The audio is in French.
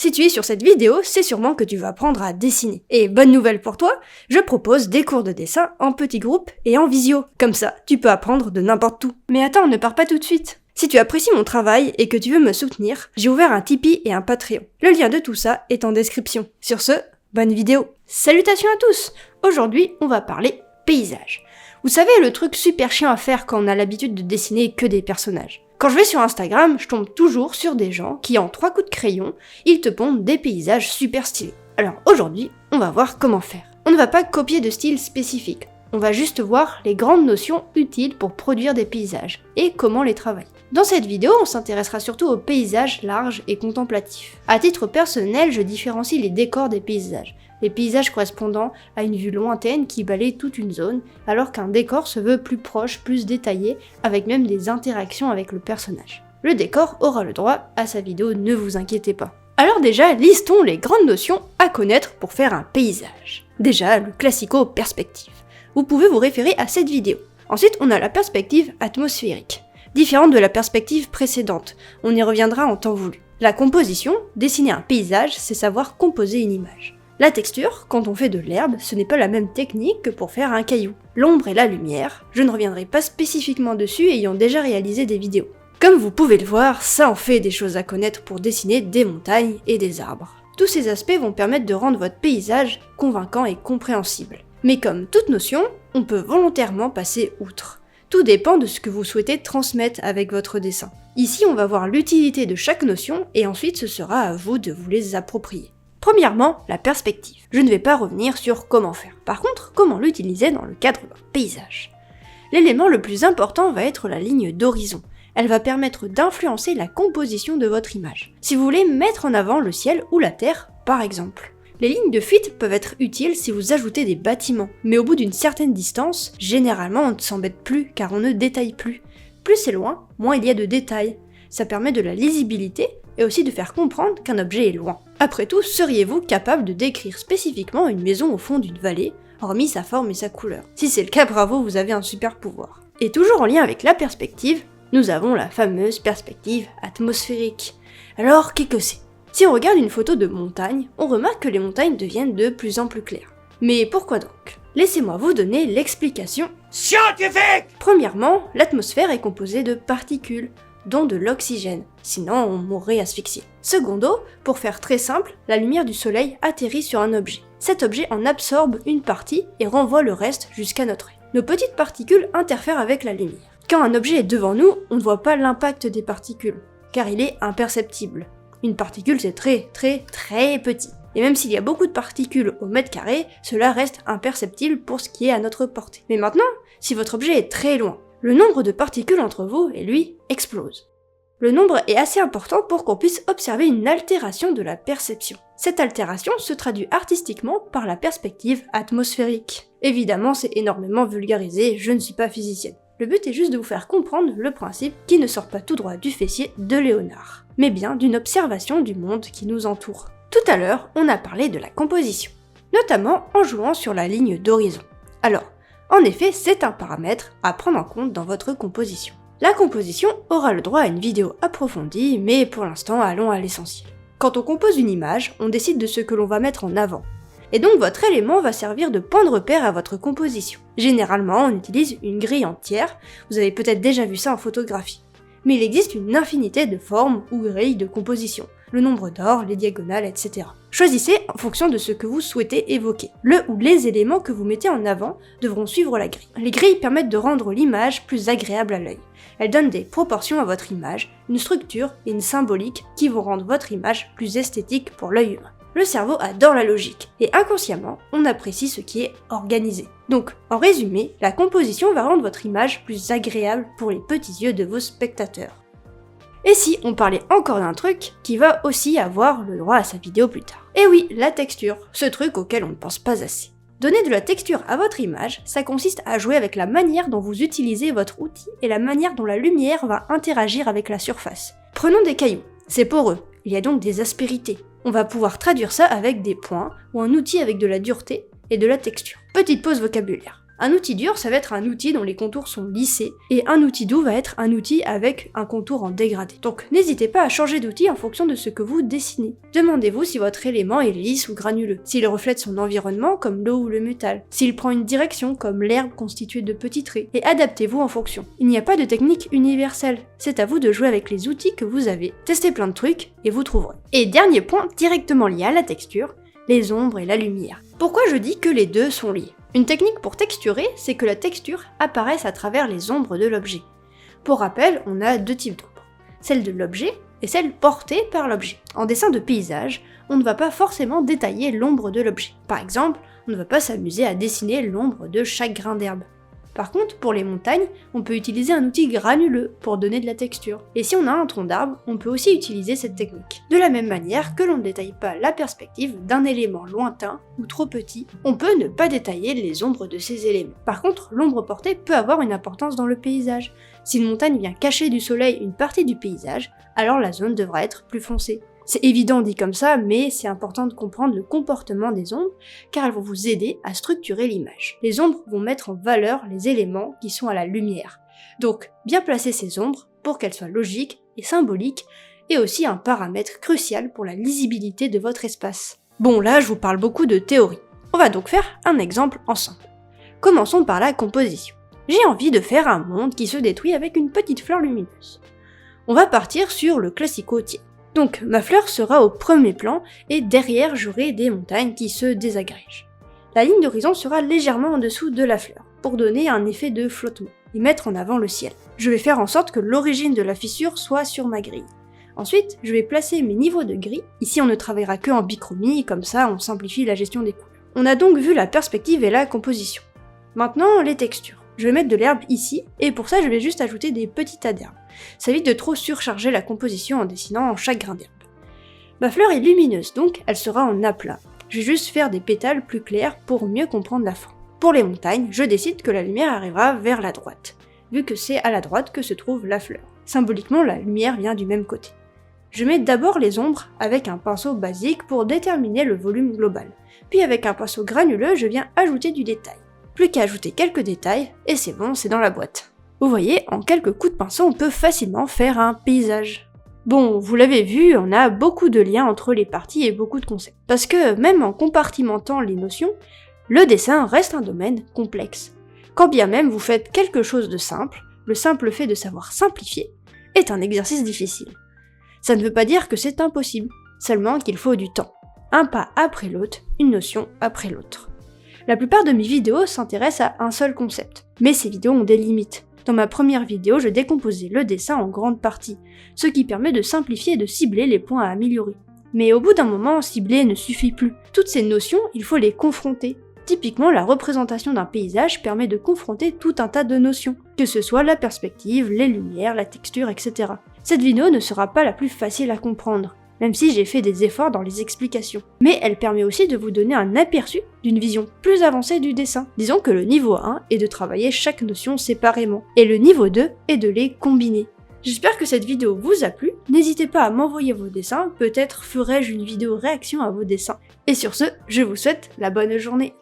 Si tu es sur cette vidéo, c'est sûrement que tu vas apprendre à dessiner. Et bonne nouvelle pour toi, je propose des cours de dessin en petits groupes et en visio. Comme ça, tu peux apprendre de n'importe où. Mais attends, ne pars pas tout de suite. Si tu apprécies mon travail et que tu veux me soutenir, j'ai ouvert un Tipeee et un Patreon. Le lien de tout ça est en description. Sur ce, bonne vidéo. Salutations à tous. Aujourd'hui, on va parler paysage. Vous savez, le truc super chiant à faire quand on a l'habitude de dessiner que des personnages. Quand je vais sur Instagram, je tombe toujours sur des gens qui, en 3 coups de crayon, ils te pondent des paysages super stylés. Alors aujourd'hui, on va voir comment faire. On ne va pas copier de style spécifique. On va juste voir les grandes notions utiles pour produire des paysages et comment les travailler. Dans cette vidéo, on s'intéressera surtout aux paysages larges et contemplatifs. À titre personnel, je différencie les décors des paysages. Les paysages correspondant à une vue lointaine qui balaye toute une zone, alors qu'un décor se veut plus proche, plus détaillé, avec même des interactions avec le personnage. Le décor aura le droit à sa vidéo, ne vous inquiétez pas. Alors déjà, listons les grandes notions à connaître pour faire un paysage. Déjà, le classico perspective. Vous pouvez vous référer à cette vidéo. Ensuite, on a la perspective atmosphérique, différente de la perspective précédente. On y reviendra en temps voulu. La composition, dessiner un paysage, c'est savoir composer une image. La texture, quand on fait de l'herbe, ce n'est pas la même technique que pour faire un caillou. L'ombre et la lumière, je ne reviendrai pas spécifiquement dessus ayant déjà réalisé des vidéos. Comme vous pouvez le voir, ça en fait des choses à connaître pour dessiner des montagnes et des arbres. Tous ces aspects vont permettre de rendre votre paysage convaincant et compréhensible. Mais comme toute notion, on peut volontairement passer outre. Tout dépend de ce que vous souhaitez transmettre avec votre dessin. Ici, on va voir l'utilité de chaque notion et ensuite ce sera à vous de vous les approprier. Premièrement, la perspective. Je ne vais pas revenir sur comment faire. Par contre, comment l'utiliser dans le cadre d'un paysage. L'élément le plus important va être la ligne d'horizon. Elle va permettre d'influencer la composition de votre image. Si vous voulez mettre en avant le ciel ou la terre, par exemple. Les lignes de fuite peuvent être utiles si vous ajoutez des bâtiments, mais au bout d'une certaine distance, généralement on ne s'embête plus car on ne détaille plus. Plus c'est loin, moins il y a de détails. Ça permet de la lisibilité et aussi de faire comprendre qu'un objet est loin. Après tout, seriez-vous capable de décrire spécifiquement une maison au fond d'une vallée, hormis sa forme et sa couleur? Si c'est le cas, bravo, vous avez un super pouvoir. Et toujours en lien avec la perspective, nous avons la fameuse perspective atmosphérique. Alors, qu'est-ce que c'est? Si on regarde une photo de montagne, on remarque que les montagnes deviennent de plus en plus claires. Mais pourquoi donc? Laissez-moi vous donner l'explication scientifique! Premièrement, l'atmosphère est composée de particules, dont de l'oxygène, sinon on mourrait asphyxié. Secondo, pour faire très simple, la lumière du soleil atterrit sur un objet. Cet objet en absorbe une partie et renvoie le reste jusqu'à notre œil. Nos petites particules interfèrent avec la lumière. Quand un objet est devant nous, on ne voit pas l'impact des particules, car il est imperceptible. Une particule c'est très petit. Et même s'il y a beaucoup de particules au mètre carré, cela reste imperceptible pour ce qui est à notre portée. Mais maintenant, si votre objet est très loin, le nombre de particules entre vous et lui explose. Le nombre est assez important pour qu'on puisse observer une altération de la perception. Cette altération se traduit artistiquement par la perspective atmosphérique. Évidemment, c'est énormément vulgarisé, je ne suis pas physicienne. Le but est juste de vous faire comprendre le principe qui ne sort pas tout droit du fessier de Léonard, mais bien d'une observation du monde qui nous entoure. Tout à l'heure, on a parlé de la composition, notamment en jouant sur la ligne d'horizon. Alors, en effet, c'est un paramètre à prendre en compte dans votre composition. La composition aura le droit à une vidéo approfondie, mais pour l'instant, allons à l'essentiel. Quand on compose une image, on décide de ce que l'on va mettre en avant. Et donc votre élément va servir de point de repère à votre composition. Généralement, on utilise une grille entière, vous avez peut-être déjà vu ça en photographie. Mais il existe une infinité de formes ou grilles de composition, le nombre d'or, les diagonales, etc. Choisissez en fonction de ce que vous souhaitez évoquer. Le ou les éléments que vous mettez en avant devront suivre la grille. Les grilles permettent de rendre l'image plus agréable à l'œil. Elles donnent des proportions à votre image, une structure et une symbolique qui vont rendre votre image plus esthétique pour l'œil humain. Le cerveau adore la logique, et inconsciemment, on apprécie ce qui est organisé. Donc, en résumé, la composition va rendre votre image plus agréable pour les petits yeux de vos spectateurs. Et si on parlait encore d'un truc qui va aussi avoir le droit à sa vidéo plus tard? Et oui, la texture, ce truc auquel on ne pense pas assez. Donner de la texture à votre image, ça consiste à jouer avec la manière dont vous utilisez votre outil et la manière dont la lumière va interagir avec la surface. Prenons des cailloux, c'est poreux, il y a donc des aspérités. On va pouvoir traduire ça avec des points ou un outil avec de la dureté et de la texture. Petite pause vocabulaire. Un outil dur, ça va être un outil dont les contours sont lissés, et un outil doux va être un outil avec un contour en dégradé. Donc n'hésitez pas à changer d'outil en fonction de ce que vous dessinez. Demandez-vous si votre élément est lisse ou granuleux, s'il reflète son environnement comme l'eau ou le métal, s'il prend une direction comme l'herbe constituée de petits traits, et adaptez-vous en fonction. Il n'y a pas de technique universelle, c'est à vous de jouer avec les outils que vous avez, testez plein de trucs et vous trouverez. Et dernier point directement lié à la texture, les ombres et la lumière. Pourquoi je dis que les deux sont liés? Une technique pour texturer, c'est que la texture apparaisse à travers les ombres de l'objet. Pour rappel, on a deux types d'ombres, celle de l'objet et celle portée par l'objet. En dessin de paysage, on ne va pas forcément détailler l'ombre de l'objet. Par exemple, on ne va pas s'amuser à dessiner l'ombre de chaque grain d'herbe. Par contre, pour les montagnes, on peut utiliser un outil granuleux pour donner de la texture. Et si on a un tronc d'arbre, on peut aussi utiliser cette technique. De la même manière que l'on ne détaille pas la perspective d'un élément lointain ou trop petit, on peut ne pas détailler les ombres de ces éléments. Par contre, l'ombre portée peut avoir une importance dans le paysage. Si une montagne vient cacher du soleil une partie du paysage, alors la zone devra être plus foncée. C'est évident dit comme ça, mais c'est important de comprendre le comportement des ombres, car elles vont vous aider à structurer l'image. Les ombres vont mettre en valeur les éléments qui sont à la lumière. Donc, bien placer ces ombres pour qu'elles soient logiques et symboliques, est aussi un paramètre crucial pour la lisibilité de votre espace. Bon, là, je vous parle beaucoup de théorie. On va donc faire un exemple ensemble. Commençons par la composition. J'ai envie de faire un monde qui se détruit avec une petite fleur lumineuse. On va partir sur le classico-tiers. Donc ma fleur sera au premier plan et derrière j'aurai des montagnes qui se désagrègent. La ligne d'horizon sera légèrement en dessous de la fleur pour donner un effet de flottement et mettre en avant le ciel. Je vais faire en sorte que l'origine de la fissure soit sur ma grille. Ensuite, je vais placer mes niveaux de gris. Ici on ne travaillera que en bichromie, comme ça on simplifie la gestion des couleurs. On a donc vu la perspective et la composition. Maintenant les textures. Je vais mettre de l'herbe ici, et pour ça je vais juste ajouter des petits tas d'herbes. Ça évite de trop surcharger la composition en dessinant chaque grain d'herbe. Ma fleur est lumineuse, donc elle sera en aplat. Je vais juste faire des pétales plus clairs pour mieux comprendre la forme. Pour les montagnes, je décide que la lumière arrivera vers la droite, vu que c'est à la droite que se trouve la fleur. Symboliquement, la lumière vient du même côté. Je mets d'abord les ombres avec un pinceau basique pour déterminer le volume global. Puis avec un pinceau granuleux, je viens ajouter du détail. Plus qu'à ajouter quelques détails, et c'est bon, c'est dans la boîte. Vous voyez, en quelques coups de pinceau, on peut facilement faire un paysage. Bon, vous l'avez vu, on a beaucoup de liens entre les parties et beaucoup de concepts. Parce que même en compartimentant les notions, le dessin reste un domaine complexe. Quand bien même vous faites quelque chose de simple, le simple fait de savoir simplifier est un exercice difficile. Ça ne veut pas dire que c'est impossible, seulement qu'il faut du temps. Un pas après l'autre, une notion après l'autre. La plupart de mes vidéos s'intéressent à un seul concept, mais ces vidéos ont des limites. Dans ma première vidéo, je décomposais le dessin en grandes parties, ce qui permet de simplifier et de cibler les points à améliorer. Mais au bout d'un moment, cibler ne suffit plus. Toutes ces notions, il faut les confronter. Typiquement, la représentation d'un paysage permet de confronter tout un tas de notions, que ce soit la perspective, les lumières, la texture, etc. Cette vidéo ne sera pas la plus facile à comprendre, même si j'ai fait des efforts dans les explications. Mais elle permet aussi de vous donner un aperçu d'une vision plus avancée du dessin. Disons que le niveau 1 est de travailler chaque notion séparément, et le niveau 2 est de les combiner. J'espère que cette vidéo vous a plu, n'hésitez pas à m'envoyer vos dessins, peut-être ferai-je une vidéo réaction à vos dessins. Et sur ce, je vous souhaite la bonne journée.